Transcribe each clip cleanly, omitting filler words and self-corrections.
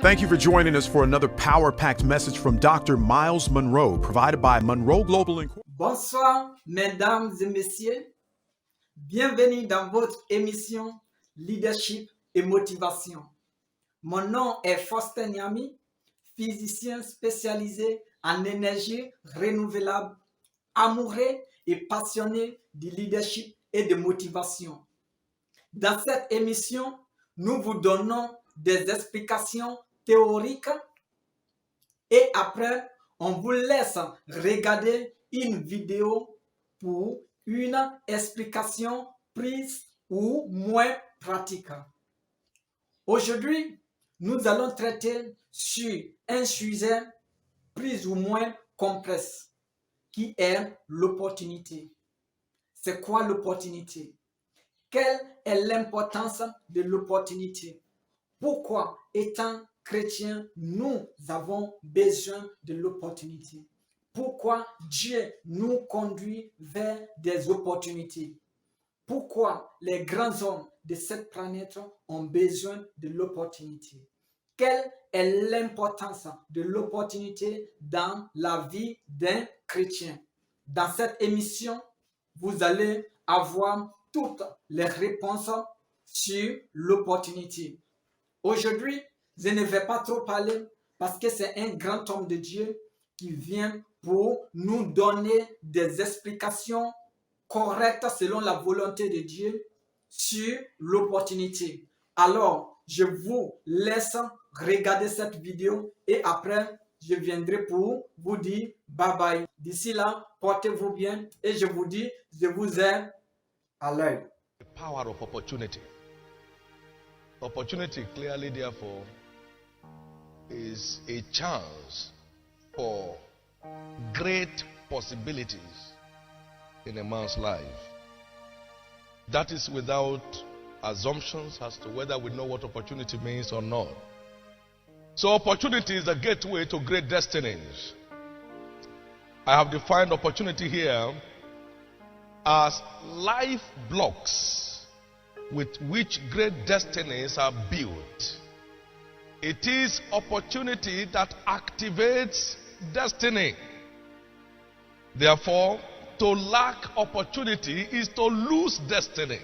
Thank you for joining us for another power-packed message from Dr. Miles Monroe, provided by Monroe Global Inc. Bonsoir, mesdames et messieurs. Bienvenue dans votre émission Leadership et Motivation. Mon nom est Faustin Yami, physicien spécialisé en énergie renouvelable, amoureux et passionné du leadership et de motivation. Dans cette émission, nous vous donnons des explications théoriques et après, on vous laisse regarder une vidéo pour une explication plus ou moins pratique. Aujourd'hui, nous allons traiter sur un sujet plus ou moins complexe qui est l'opportunité. C'est quoi l'opportunité? Quelle est l'importance de l'opportunité? Pourquoi, étant chrétiens, nous avons besoin de l'opportunité? Pourquoi Dieu nous conduit vers des opportunités? Pourquoi les grands hommes de cette planète ont besoin de l'opportunité? Quelle est l'importance de l'opportunité dans la vie d'un chrétien? Dans cette émission, vous allez avoir toutes les réponses sur l'opportunité. Aujourd'hui, je ne vais pas trop parler parce que c'est un grand homme de Dieu qui vient pour nous donner des explications correctes selon la volonté de Dieu sur l'opportunité. Alors, je vous laisse regarder cette vidéo et après, je viendrai pour vous dire bye bye. D'ici là, portez-vous bien et je vous dis, je vous aime à l'œil. The power of opportunity. Opportunity, clearly, therefore, is a chance for great possibilities in a man's life. That is without assumptions as to whether we know what opportunity means or not. So opportunity is the gateway to great destinies. I have defined opportunity here as life blocks with which great destinies are built. It is opportunity that activates destiny. Therefore, to lack opportunity is to lose destiny.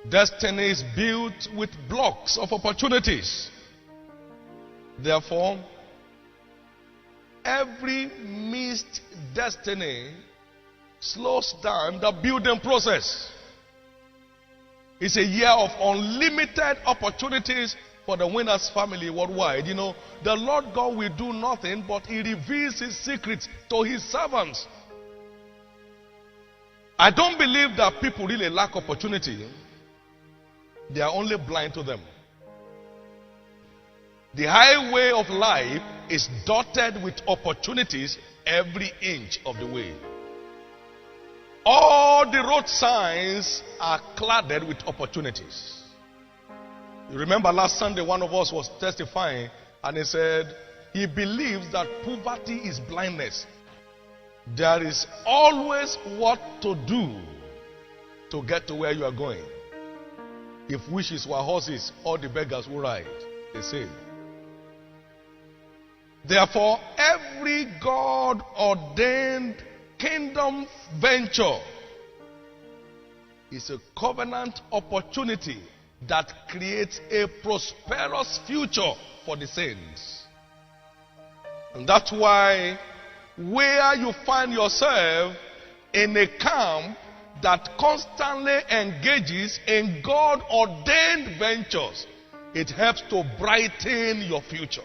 Destiny is built with blocks of opportunities. Therefore, every missed destiny slows down the building process. It's a year of unlimited opportunities for the Winners family worldwide. You know, the Lord God will do nothing but He reveals His secrets to His servants. I don't believe that people really lack opportunity. They are only blind to them. The highway of life is dotted with opportunities every inch of the way. All the road signs are cladded with opportunities. You remember last Sunday one of us was testifying and he said he believes that poverty is blindness. There is always what to do to get to where you are going. If wishes were horses, all the beggars will ride, they say. Therefore, every God-ordained kingdom venture is a covenant opportunity that creates a prosperous future for the saints. And that's why where you find yourself in a camp that constantly engages in God-ordained ventures, it helps to brighten your future.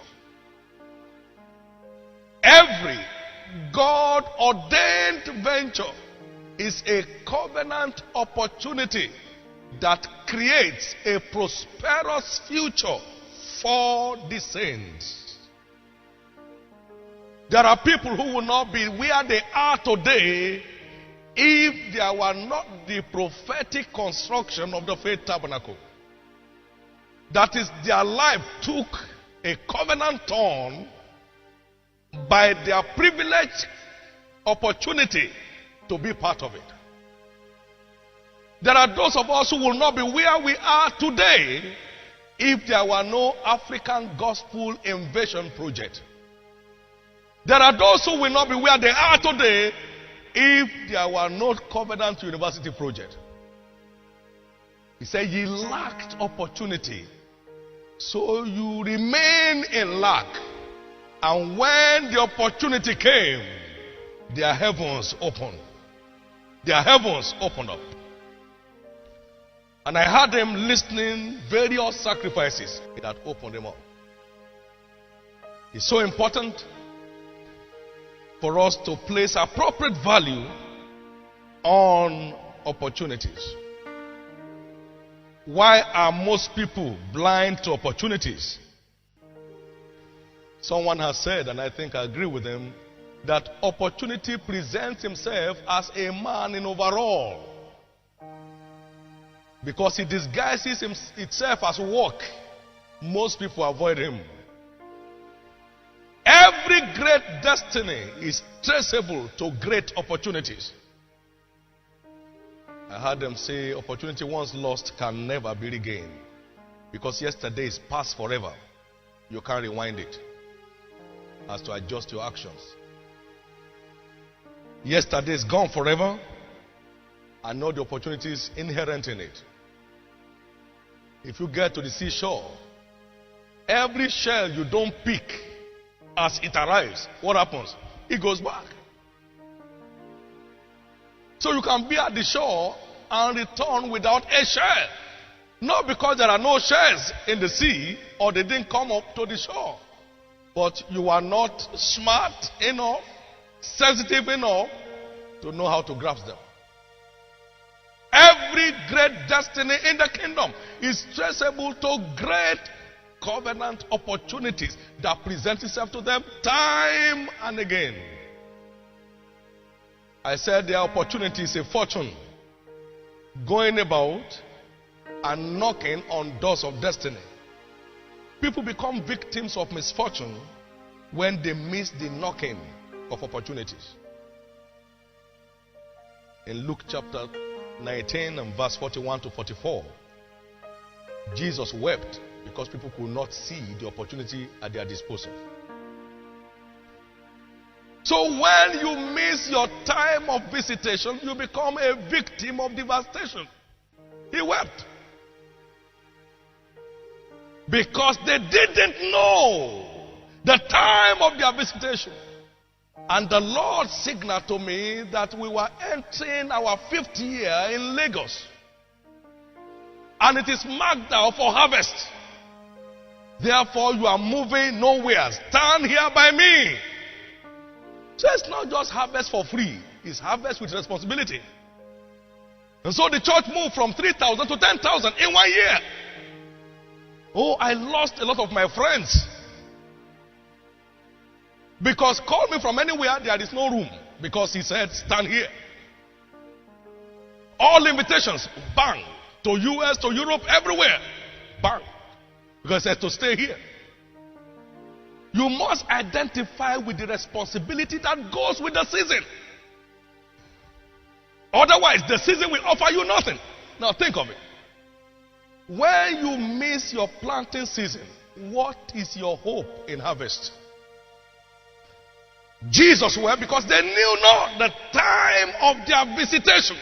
Every God-ordained venture is a covenant opportunity that creates a prosperous future for the saints. There are people who will not be where they are today if there were not the prophetic construction of the faith tabernacle. That is, their life took a covenant turn by their privileged opportunity to be part of it. There are those of us who will not be where we are today if there were no African Gospel Invasion Project. There are those who will not be where they are today if there were no Covenant University Project. He said, ye lacked opportunity, so you remain in lack. And when the opportunity came, their heavens opened. Their heavens opened up. And I heard them listening various sacrifices that opened them up. It's so important for us to place appropriate value on opportunities. Why are most people blind to opportunities? Someone has said, and I think I agree with him, that opportunity presents himself as a man in overall. Because he disguises itself as work. Most people avoid him. Every great destiny is traceable to great opportunities. I heard them say opportunity once lost can never be regained. Because yesterday is past forever. You can't rewind it. As to adjust your actions. Yesterday is gone forever. I know the opportunities inherent in it. If you get to the seashore, every shell you don't pick as it arrives, what happens? It goes back. So you can be at the shore and return without a shell. Not because there are no shells in the sea or they didn't come up to the shore. But you are not smart enough, sensitive enough to know how to grasp them. Every great destiny in the kingdom is traceable to great covenant opportunities that present itself to them time and again. I said their opportunity is a fortune going about and knocking on doors of destiny. People become victims of misfortune when they miss the knocking of opportunities. In Luke chapter 19 and verse 41 to 44, Jesus wept because people could not see the opportunity at their disposal. So when you miss your time of visitation, you become a victim of devastation. He wept. Because they didn't know the time of their visitation. And the Lord signaled to me that we were entering our 5th year in Lagos. And it is marked out for harvest. Therefore, you are moving nowhere. Stand here by me. So it's not just harvest for free. It's harvest with responsibility. And so the church moved from 3,000 to 10,000 in 1 year. Oh, I lost a lot of my friends. Because call me from anywhere, there is no room. Because he said, stand here. All invitations, bang. To US, to Europe, everywhere. Bang. Because he said to stay here. You must identify with the responsibility that goes with the season. Otherwise, the season will offer you nothing. Now think of it. When you miss your planting season, what is your hope in harvest? Jesus wept because they knew not the time of their visitation.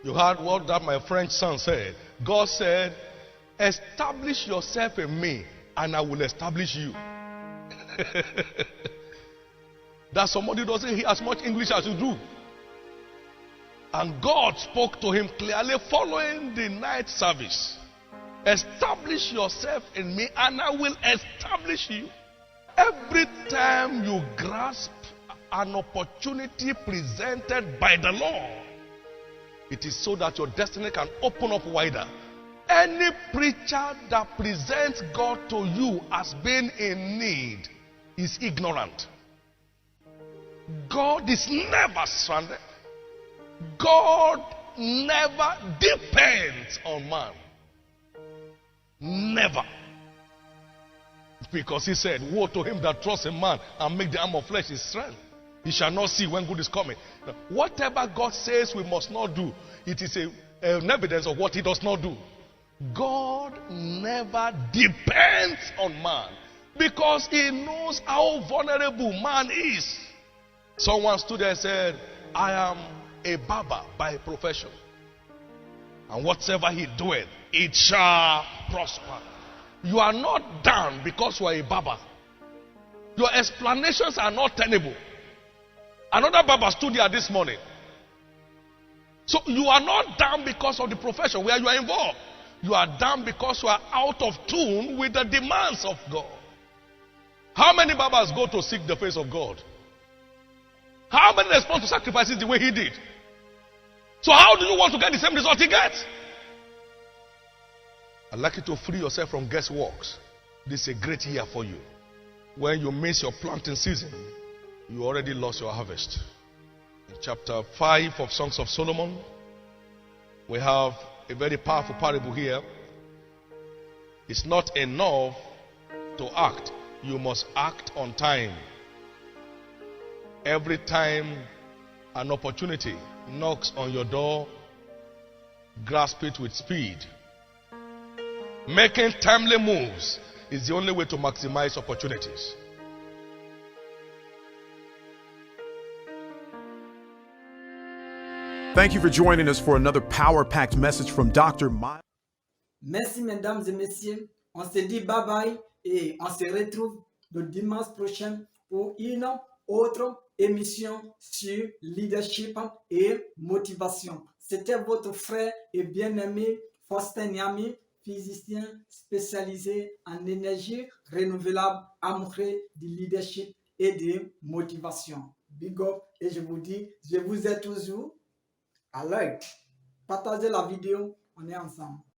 You heard what that my French son said. God said, establish yourself in me and I will establish you. That somebody doesn't hear as much English as you do. And God spoke to him clearly following the night service. Establish yourself in me and I will establish you. Every time you grasp an opportunity presented by the Lord, it is so that your destiny can open up wider. Any preacher that presents God to you as being in need is ignorant. God is never stranded. God never depends on man. Never. Because he said, woe to him that trusts in man and make the arm of flesh his strength. He shall not see when good is coming. Now, whatever God says we must not do, it is an evidence of what he does not do. God never depends on man because he knows how vulnerable man is. Someone stood there and said, I am a barber by profession, and whatsoever he doeth, it shall prosper. You are not down because you are a barber. Your explanations are not tenable. Another barber stood here this morning. So you are not down because of the profession where you are involved. You are down because you are out of tune with the demands of God. How many barbers go to seek the face of God? How many respond to sacrifices the way he did? So how do you want to get the same result he gets? I'd like you to free yourself from guessworks. This is a great year for you. When you miss your planting season, you already lost your harvest. In chapter 5 of Songs of Solomon, we have a very powerful parable here. It's not enough to act. You must act on time. Every time an opportunity knocks on your door, grasp it with speed. Making timely moves is the only way to maximize opportunities. Thank you for joining us for another power-packed message from Dr. Miles. Merci, mesdames et messieurs. On se dit bye bye et on se retrouve le dimanche prochain pour une autre émission sur leadership et motivation. C'était votre frère et bien-aimé Faustin Niami, physicien spécialisé en énergie renouvelable, amoureux du leadership et de motivation. Big up, et je vous dis, je vous ai toujours à l'œil. Partagez la vidéo, on est ensemble.